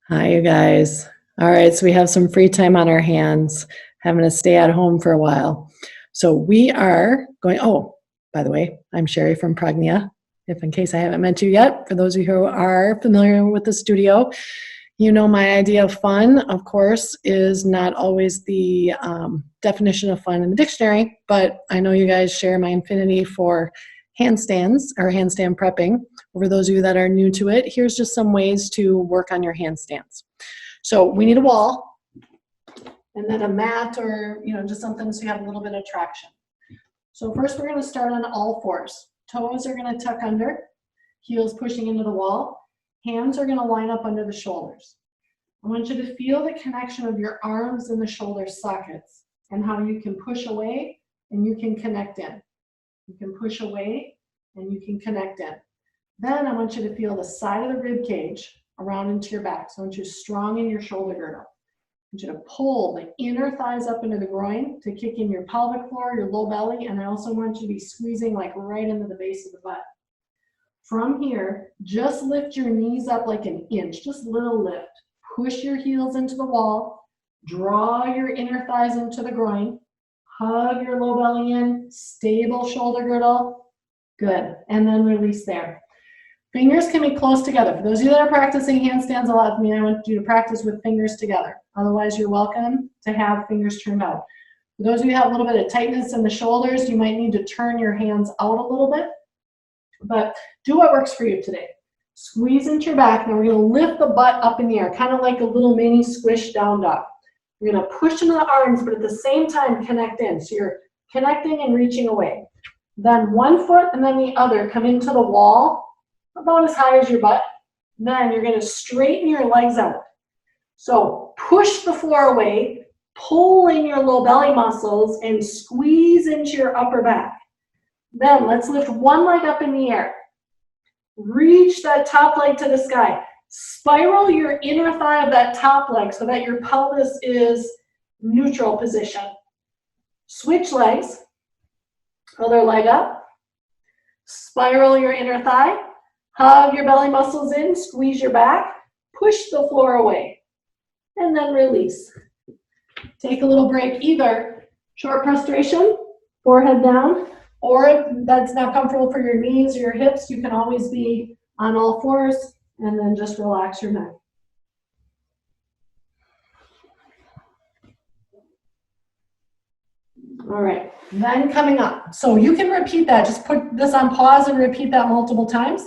Hi, you guys. All right, so we have some free time on our hands, having to stay at home for a while. So we are going, oh, by the way, I'm Sherry from Prognia, if in case I haven't met you yet. For those of you who are familiar with the studio, you know my idea of fun, of course, is not always the definition of fun in the dictionary, but I know you guys share my affinity for handstands or handstand prepping. For those of you that are new to it, here's just some ways to work on your handstands. So we need a wall and then a mat or just something so you have a little bit of traction. So first we're going to start on all fours. Toes are going to tuck under, heels pushing into the wall. Hands are going to line up under the shoulders. I want you to feel the connection of your arms and the shoulder sockets and how you can push away and you can connect in. You can push away and you can connect in. Then I want you to feel the side of the rib cage around into your back. So I want you strong in your shoulder girdle. I want you to pull the inner thighs up into the groin to kick in your pelvic floor, your low belly, and I also want you to be squeezing like right into the base of the butt. From here, just lift your knees up like an inch, just a little lift. Push your heels into the wall, draw your inner thighs into the groin, hug your low belly in, stable shoulder girdle, good, and then release there. Fingers can be close together. For those of you that are practicing handstands a lot with me, I want you to practice with fingers together. Otherwise, you're welcome to have fingers turned out. For those of you who have a little bit of tightness in the shoulders, you might need to turn your hands out a little bit. But do what works for you today. Squeeze into your back. Now we're going to lift the butt up in the air, kind of like a little mini squish down dog. You're going to push into the arms, but at the same time connect in. So you're connecting and reaching away. Then one foot and then the other come into the wall, about as high as your butt. Then you're going to straighten your legs out. So push the floor away, pull in your low belly muscles, and squeeze into your upper back. Then let's lift one leg up in the air. Reach that top leg to the sky. Spiral your inner thigh of that top leg so that your pelvis is neutral position. Switch legs. Other leg up. Spiral your inner thigh. Hug your belly muscles in. Squeeze your back. Push the floor away. And then release. Take a little break, either short prostration, forehead down, or if that's not comfortable for your knees or your hips, you can always be on all fours and then just relax your neck. All right, then coming up. So you can repeat that. Just put this on pause and repeat that multiple times.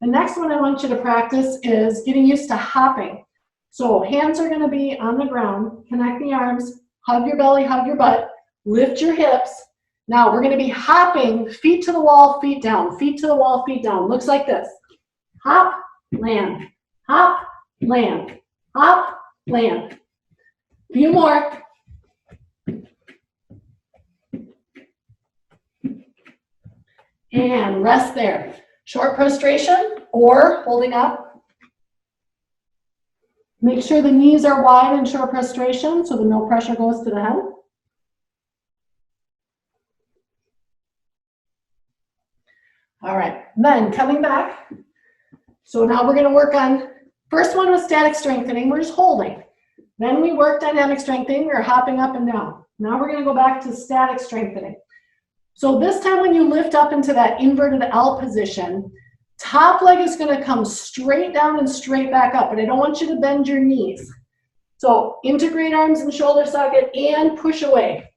The next one I want you to practice is getting used to hopping. So hands are going to be on the ground. Connect the arms. Hug your belly, hug your butt. Lift your hips. Now we're going to be hopping, feet to the wall, feet down, feet to the wall, feet down. Looks like this. Hop, land, hop, land, hop, land. Few more. And rest there. Short prostration or holding up. Make sure the knees are wide in short prostration so that no pressure goes to the head. All right, then coming back. So now we're going to work on, first one was static strengthening, we're just holding. Then we work dynamic strengthening, we're hopping up and down. Now we're going to go back to static strengthening. So this time when you lift up into that inverted L position, top leg is going to come straight down and straight back up, but I don't want you to bend your knees. So integrate arms and shoulder socket and push away.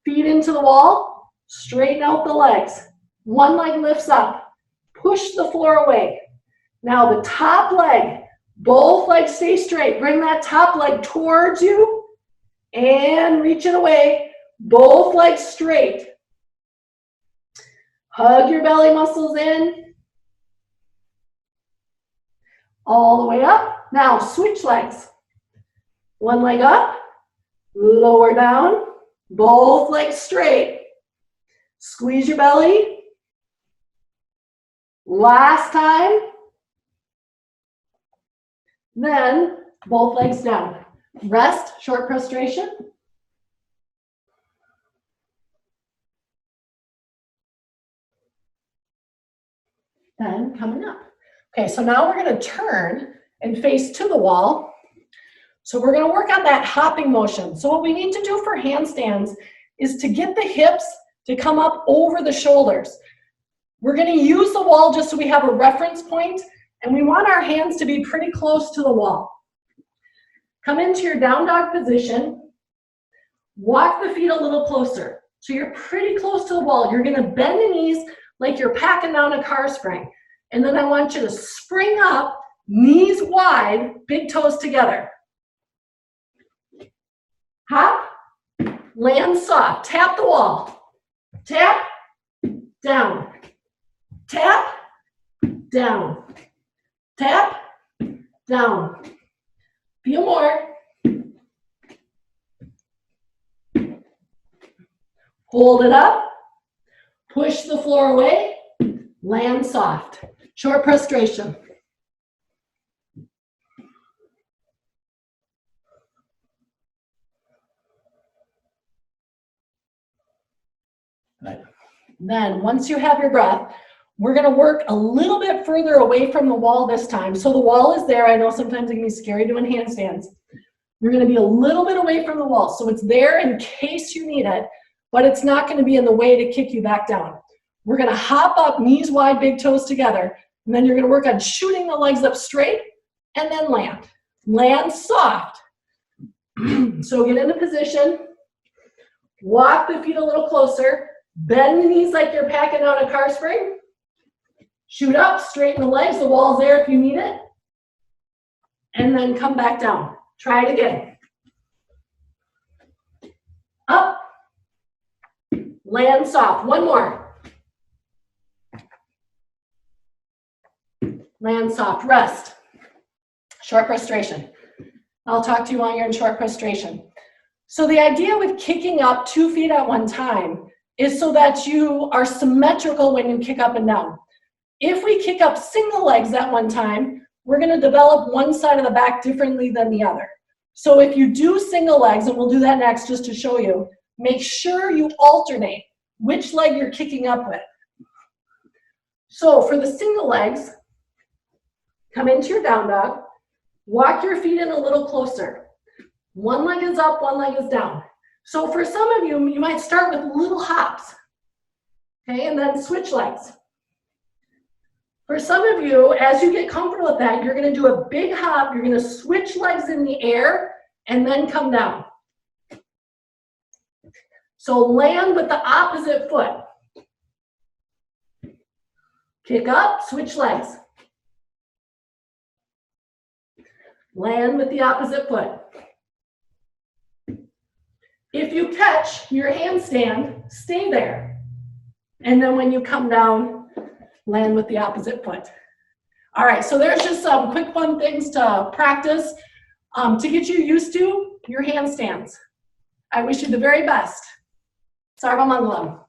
Feet into the wall, straighten out the legs. One leg lifts up, push the floor away. Now the top leg, both legs stay straight. Bring that top leg towards you and reach it away. Both legs straight. Hug your belly muscles in. All the way up. Now switch legs. One leg up, lower down, both legs straight. Squeeze your belly. Last time. Then both legs down. Rest, short prostration. Then coming up. Okay, so now we're going to turn and face to the wall. So we're gonna work on that hopping motion. So what we need to do for handstands is to get the hips to come up over the shoulders. We're gonna use the wall just so we have a reference point, and we want our hands to be pretty close to the wall. Come into your down dog position. Walk the feet a little closer. So you're pretty close to the wall. You're gonna bend the knees like you're packing down a car spring. And then I want you to spring up, knees wide, big toes together. Hop, land soft, tap the wall. Tap, down. Tap, down. Tap, down. Feel more. Hold it up. Push the floor away. Land soft. Short prostration. Good. Then, once you have your breath, we're going to work a little bit further away from the wall this time. So the wall is there. I know sometimes it can be scary doing handstands. You're going to be a little bit away from the wall. So it's there in case you need it, but it's not going to be in the way to kick you back down. We're going to hop up, knees wide, big toes together, and then you're going to work on shooting the legs up straight and then land. Land soft. So get into position. Walk the feet a little closer. Bend the knees like you're packing out a car spring. Shoot up, straighten the legs. The wall's there if you need it. And then come back down. Try it again. Up. Land soft. One more. Land soft. Rest. Short prostration. I'll talk to you while you're in short prostration. So the idea with kicking up 2 feet at one time is so that you are symmetrical when you kick up and down. If we kick up single legs at one time, we're going to develop one side of the back differently than the other. So if you do single legs, and we'll do that next just to show you, make sure you alternate which leg you're kicking up with. So for the single legs, come into your down dog, walk your feet in a little closer. One leg is up, one leg is down. So for some of you, you might start with little hops, okay, and then switch legs. For some of you, as you get comfortable with that, you're going to do a big hop, you're going to switch legs in the air, and then come down. So land with the opposite foot. Kick up, switch legs. Land with the opposite foot. If you catch your handstand, stay there. And then when you come down, land with the opposite foot. All right, so there's just some quick fun things to practice to get you used to your handstands. I wish you the very best. Sarva Mangalam.